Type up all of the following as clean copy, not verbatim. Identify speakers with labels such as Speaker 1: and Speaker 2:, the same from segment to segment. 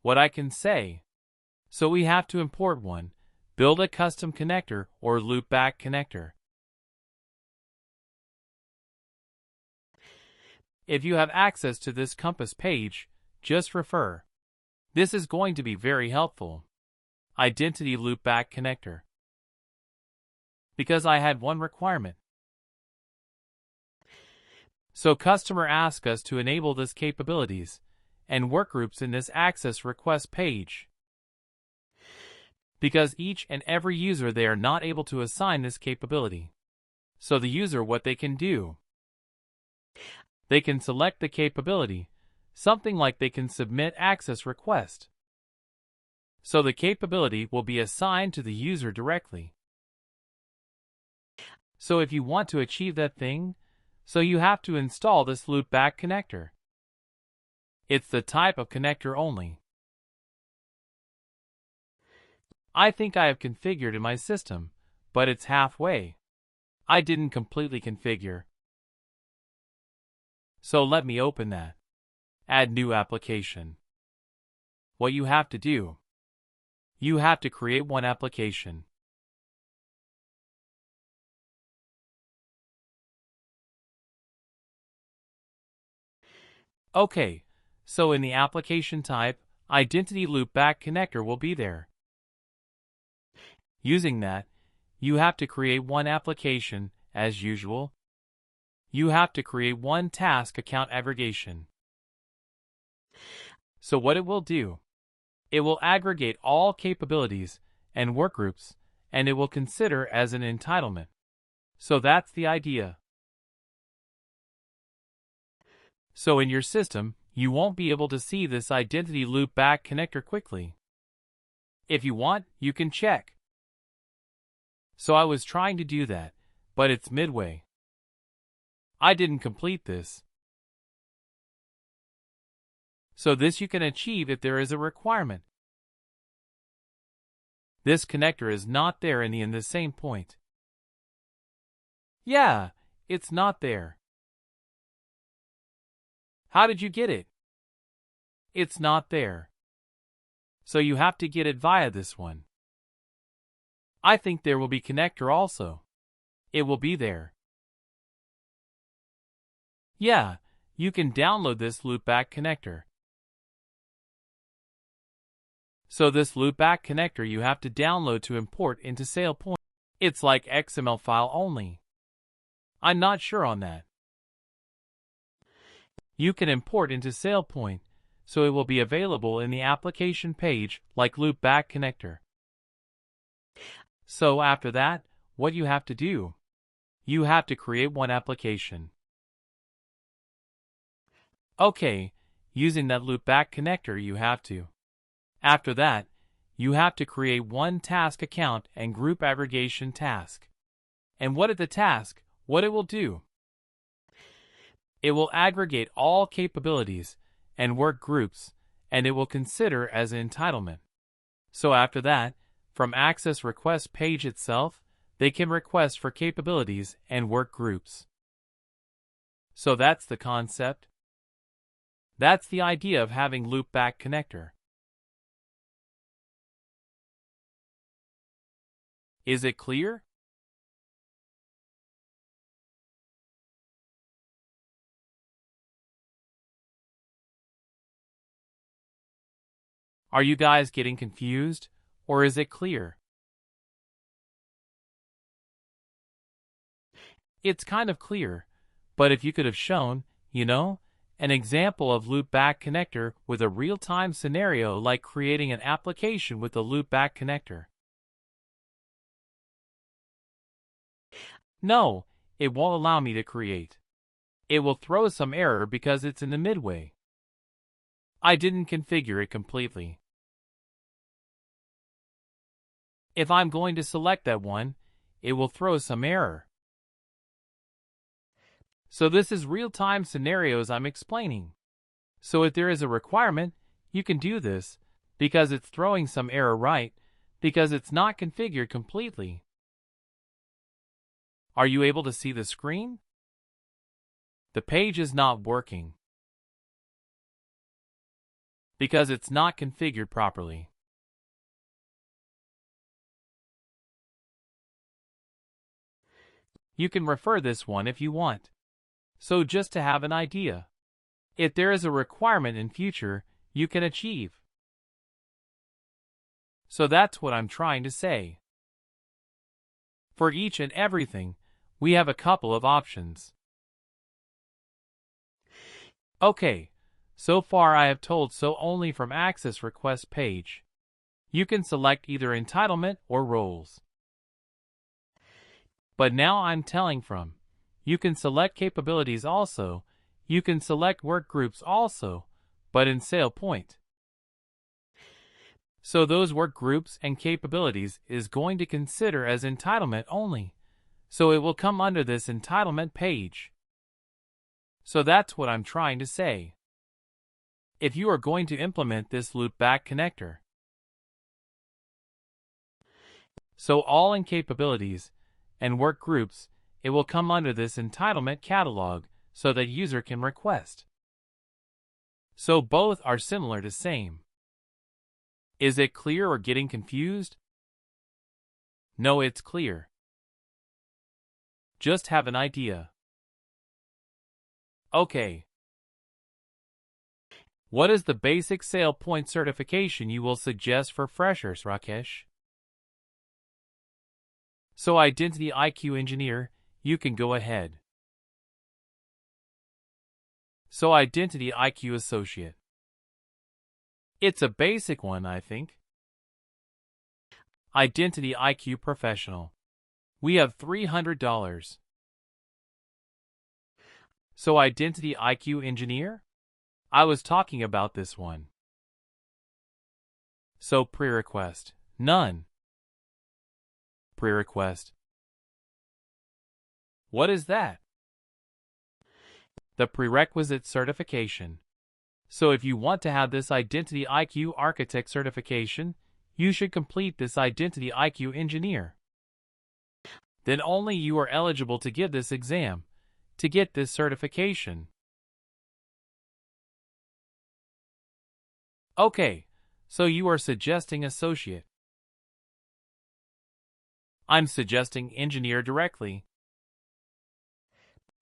Speaker 1: what I can say. So we have to import one, build a custom connector or loopback connector. If you have access to this compass page, just refer. This is going to be very helpful. Identity loopback connector. Because I had one requirement. So customer asked us to enable this capabilities and workgroups in this access request page. Because each and every user they are not able to assign this capability. So the user what they can do. They can select the capability, something like they can submit access request. So the capability will be assigned to the user directly. So if you want to achieve that thing, so you have to install this loopback connector. It's the type of connector only. I think I have configured in my system, but it's halfway. I didn't completely configure. So let me open that. Add new application. What you have to do. You have to create one application. Okay, so in the application type, identity loopback connector will be there. Using that, you have to create one application, as usual. You have to create one task account aggregation. So what it will do, it will aggregate all capabilities and workgroups, and it will consider as an entitlement. So that's the idea. So in your system, you won't be able to see this identity loopback connector quickly. If you want, you can check. So I was trying to do that, but it's midway. I didn't complete this. So this you can achieve if there is a requirement. This connector is not there in the SalePoint. Yeah, it's not there. How did you get it? It's not there. So you have to get it via this one. I think there will be connector also. It will be there. Yeah, you can download this loopback connector. So this loopback connector you have to download to import into SalePoint. It's like XML file only. I'm not sure on that. You can import into SalePoint, so it will be available in the application page like loopback connector. So after that, what you have to do? You have to create one application. Okay, using that loopback connector you have to. After that, you have to create one task account and group aggregation task. And what is the task? What it will do? It will aggregate all capabilities and work groups, and it will consider as an entitlement. So after that, from access request page itself, they can request for capabilities and work groups. So that's the concept. That's the idea of having loopback connector. Is it clear? Are you guys getting confused, or is it clear? It's kind of clear, but if you could have shown, an example of loopback connector with a real-time scenario like creating an application with a loopback connector. No, it won't allow me to create. It will throw some error because it's in the midway. I didn't configure it completely. If I'm going to select that one, it will throw some error. So this is real-time scenarios I'm explaining. So if there is a requirement, you can do this, because it's throwing some error right, because it's not configured completely. Are you able to see the screen? The page is not working. because it's not configured properly. You can refer this one if you want. So just to have an idea, if there is a requirement in future, you can achieve. So that's what I'm trying to say. For each and everything, we have a couple of options. Okay, so far I have told so only from Access Request page. You can select either entitlement or roles. But now I'm telling from. You can select capabilities also. You can select Workgroups also, but in SalePoint. So those Workgroups and capabilities is going to consider as entitlement only. So it will come under this entitlement page. So that's what I'm trying to say. If you are going to implement this loopback connector, so all in capabilities and Workgroups, it will come under this entitlement catalog so that user can request. So both are similar to same. Is it clear or getting confused? No, it's clear. Just have an idea. Okay. What is the basic SalePoint certification you will suggest for freshers, Rakesh? So Identity IQ Engineer, you can go ahead. So Identity IQ Associate. It's a basic one, I think. Identity IQ Professional. We have $300. So Identity IQ Engineer? I was talking about this one. So pre-request. None. Pre-request. What is that? The prerequisite certification. So if you want to have this Identity IQ Architect certification, you should complete this Identity IQ Engineer. Then only you are eligible to give this exam, to get this certification. Okay, so you are suggesting associate. I'm suggesting engineer directly.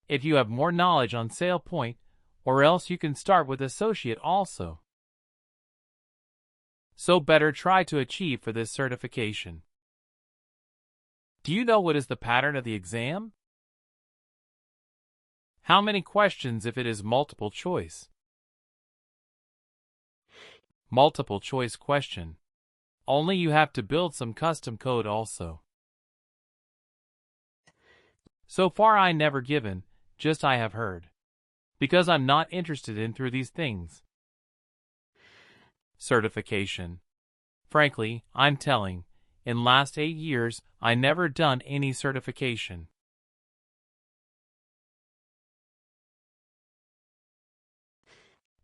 Speaker 1: If you have more knowledge on SalePoint, or else you can start with associate also. So better try to achieve for this certification. Do you know what is the pattern of the exam? How many questions if it is multiple choice? Multiple choice question. Only you have to build some custom code also. So far I never given, just I have heard. Because I'm not interested in through these things. Certification. Frankly, I'm telling, in last 8 years, I never done any certification.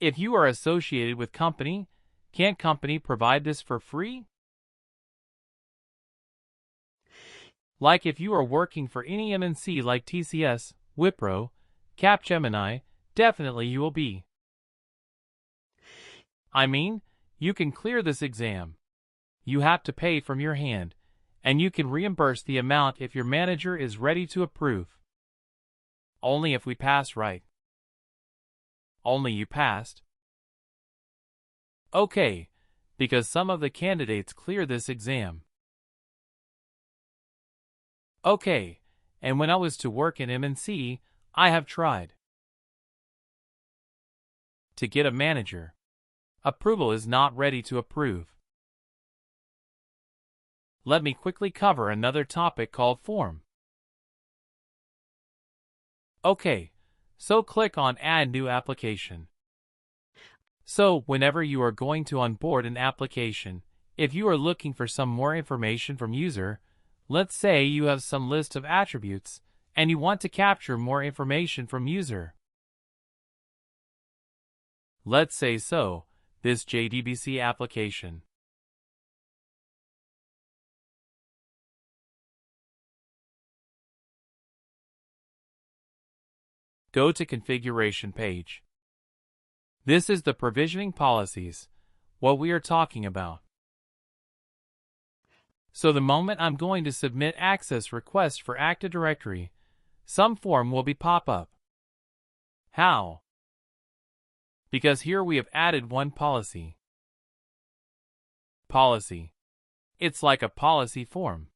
Speaker 1: If you are associated with company, can't company provide this for free? Like if you are working for any MNC like TCS, Wipro, Capgemini, definitely you will be. I mean, you can clear this exam. You have to pay from your hand, and you can reimburse the amount if your manager is ready to approve. Only if we pass, right? Only you passed. Okay, because some of the candidates clear this exam. Okay, and when I was to work in MNC, I have tried to get a manager. Approval is not ready to approve. Let me quickly cover another topic called form. Okay, so click on Add New Application. So whenever you are going to onboard an application, if you are looking for some more information from user, let's say you have some list of attributes, and you want to capture more information from user. Let's say so, this JDBC application. Go to Configuration page. This is the provisioning policies, what we are talking about. So the moment I'm going to submit access request for Active Directory, some form will pop up. How? Because here we have added one policy. Policy. It's like a policy form.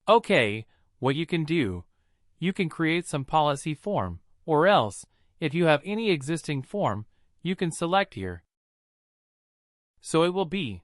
Speaker 1: Okay, what you can do, you can create some policy form, or else, if you have any existing form, you can select here. So it will be